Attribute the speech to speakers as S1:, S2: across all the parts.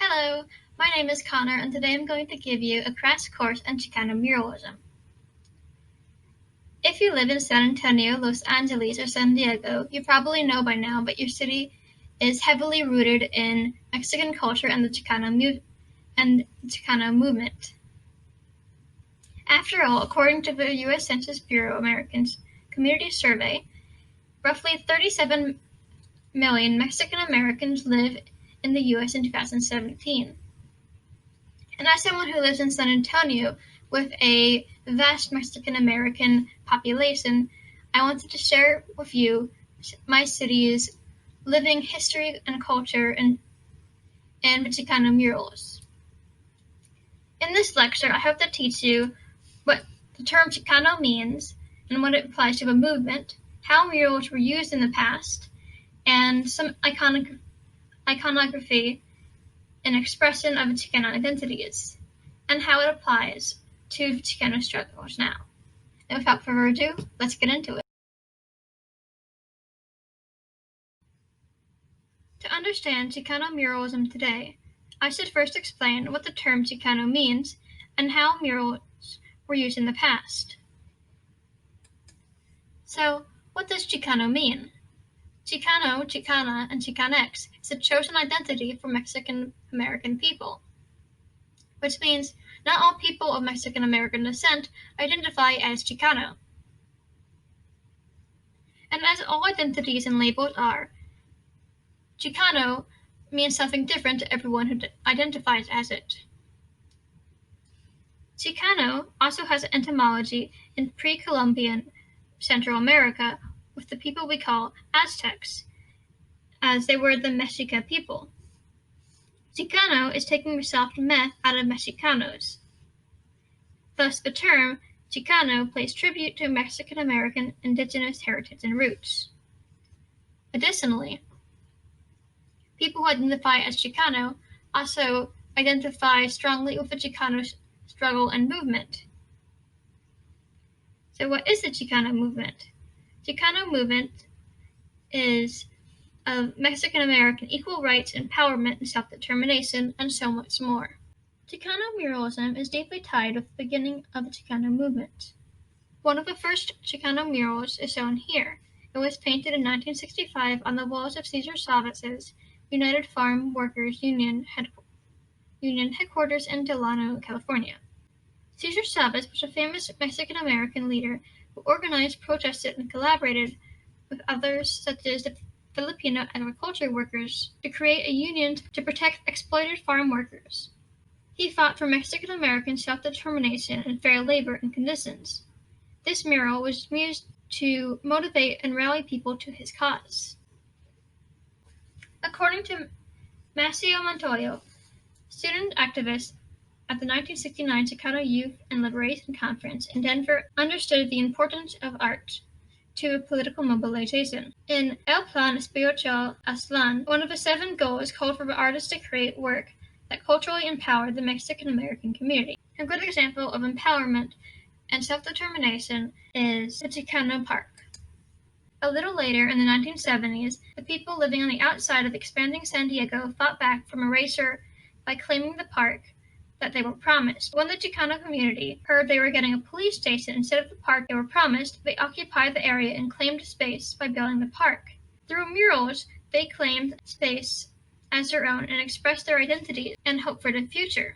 S1: Hello, my name is Connor and today I'm going to give you a crash course in Chicano muralism. If you live in San Antonio, Los Angeles, or San Diego, you probably know by now, but your city is heavily rooted in Mexican culture and the Chicano movement. After all, according to the U.S. Census Bureau American Community Survey, roughly 37 million Mexican Americans live in the U.S. in 2017. And as someone who lives in San Antonio with a vast Mexican American population, I wanted to share with you my city's living history and culture and Chicano murals. In this lecture, I hope to teach you what the term Chicano means and what it applies to a movement, how murals were used in the past, and some iconography and expression of Chicano identities, and how it applies to Chicano struggles now. And without further ado, let's get into it. To understand Chicano muralism today, I should first explain what the term Chicano means and how murals were used in the past. So, what does Chicano mean? Chicano, Chicana, and Chicanx is a chosen identity for Mexican American people, which means not all people of Mexican American descent identify as Chicano. And as all identities and labels are, Chicano means something different to everyone who identifies as it. Chicano also has an etymology in pre-Columbian Central America with the people we call Aztecs, as they were the Mexica people. Chicano is taking the soft meth out of Mexicanos. Thus the term Chicano pays tribute to Mexican American indigenous heritage and roots. Additionally, people who identify as Chicano also identify strongly with the Chicano struggle and movement. So what is the Chicano movement? Chicano movement is of Mexican American equal rights, empowerment, and self-determination, and so much more. Chicano muralism is deeply tied with the beginning of the Chicano movement. One of the first Chicano murals is shown here. It was painted in 1965 on the walls of Cesar Chavez's United Farm Workers Union headquarters in Delano, California. Cesar Chavez was a famous Mexican American leader who organized, protested, and collaborated with others such as the Filipino agriculture workers to create a union to protect exploited farm workers. He fought for Mexican American self-determination and fair labor and conditions. This mural was used to motivate and rally people to his cause. According to Montoya, student activist at the 1969 Chicano Youth and Liberation Conference in Denver, understood the importance of art to political mobilization. In El Plan Espiritual Aztlán, one of the 7 goals called for the artists to create work that culturally empowered the Mexican American community. A good example of empowerment and self-determination is the Chicano Park. A little later, in the 1970s, the people living on the outside of expanding San Diego fought back from erasure by claiming the park that they were promised. When the Chicano community heard they were getting a police station instead of the park they were promised, they occupied the area and claimed space by building the park. Through murals, they claimed space as their own and expressed their identity and hope for the future.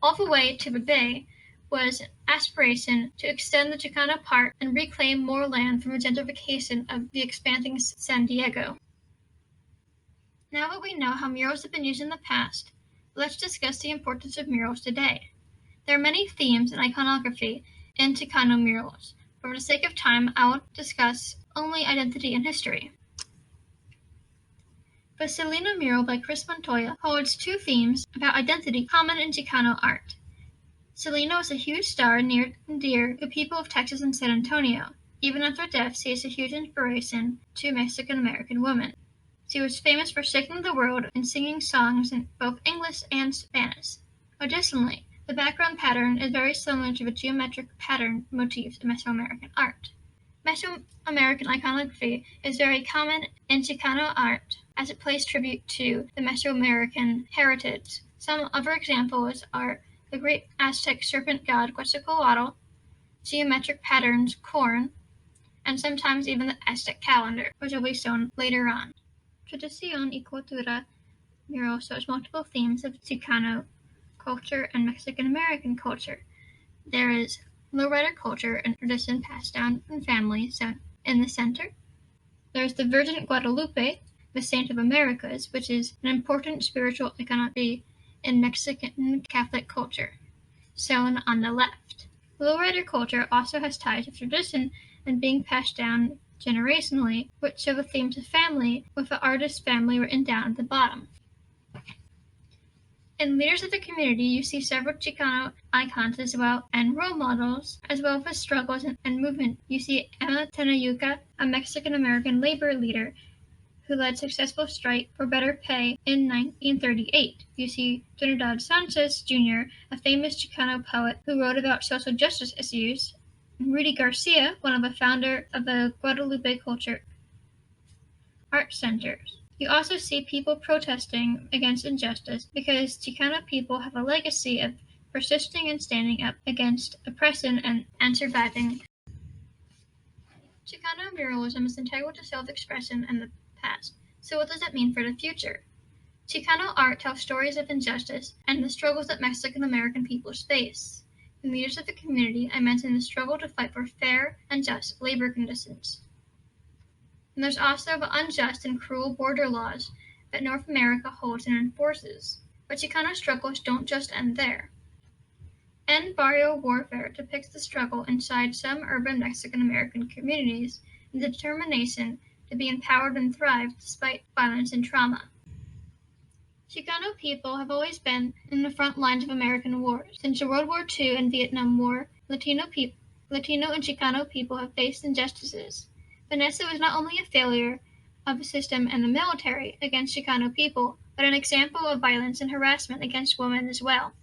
S1: All the way to the bay was an aspiration to extend the Chicano Park and reclaim more land from the gentrification of the expanding San Diego. Now that we know how murals have been used in the past, let's discuss the importance of murals today. There are many themes and iconography in Chicano murals, but for the sake of time, I will discuss only identity and history. The Selena mural by Montoya holds 2 themes about identity common in Chicano art. Selena was a huge star near and dear to people of Texas and San Antonio. Even after death, she is a huge inspiration to Mexican American women. She was famous for shaking the world and singing songs in both English and Spanish. Additionally, the background pattern is very similar to the geometric pattern motifs in Mesoamerican art. Mesoamerican iconography is very common in Chicano art as it pays tribute to the Mesoamerican heritage, Some other examples are the great Aztec serpent god Quetzalcoatl, geometric patterns, corn, and sometimes even the Aztec calendar, which will be shown later on. Tradición y Cultura mural shows multiple themes of Chicano culture and Mexican American culture. There is lowrider culture and tradition passed down from families in the center. There's the Virgin Guadalupe, the Saint of Americas, which is an important spiritual iconography in Mexican Catholic culture, shown on the left. Lowrider culture also has ties of tradition and being passed down generationally, which show the themes of family, with the artist's family written down at the bottom. In leaders of the community, you see several Chicano icons as well, and role models, as well as struggles and movement. You see Emma Tenayuca, a Mexican-American labor leader who led successful strike for better pay in 1938. You see Trinidad Sanchez Jr., a famous Chicano poet who wrote about social justice issues, and Rudy Garcia, one of the founders of the Guadalupe Culture Art Centers. You also see people protesting against injustice because Chicano people have a legacy of persisting and standing up against oppression and surviving. Chicano muralism is integral to self-expression in the past, so what does it mean for the future? Chicano art tells stories of injustice and the struggles that Mexican American peoples face. In leaders of the community, I mentioned the struggle to fight for fair and just labor conditions. And there's also the unjust and cruel border laws that North America holds and enforces. But Chicano struggles don't just end there. End Barrio Warfare depicts the struggle inside some urban Mexican American communities and the determination to be empowered and thrive despite violence and trauma. Chicano people have always been in the front lines of American wars. Since the World War II and Vietnam War, Latino and Chicano people have faced injustices. Vanessa was not only a failure of the system and the military against Chicano people, but an example of violence and harassment against women as well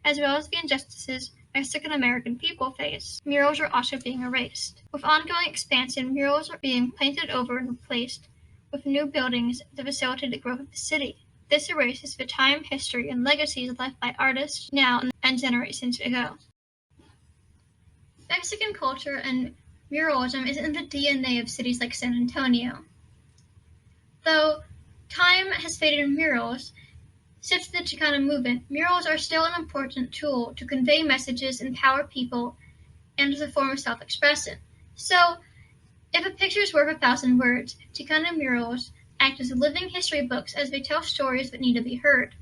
S1: as the injustices Mexican American people face. Murals are also being erased. With ongoing expansion, murals are being painted over and replaced with new buildings to facilitate the growth of the city. This erases the time, history, and legacies left by artists now and generations ago. Mexican culture and muralism is in the DNA of cities like San Antonio. Though time has faded in murals, since the Chicano movement, murals are still an important tool to convey messages, empower people, and as a form of self-expression. So, if a picture is worth 1,000 words, Chicano murals act as living history books as they tell stories that need to be heard.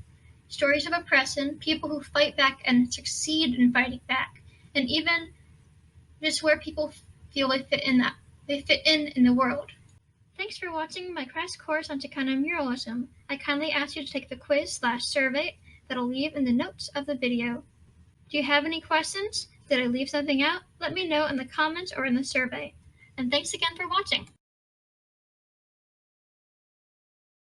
S1: Stories of oppression, people who fight back and succeed in fighting back, and even just where people feel they fit in the world. Thanks for watching my crash course on Chicano muralism. I kindly ask you to take the quiz/survey that I'll leave in the notes of the video. Do you have any questions? Did I leave something out? Let me know in the comments or in the survey. And thanks again for watching.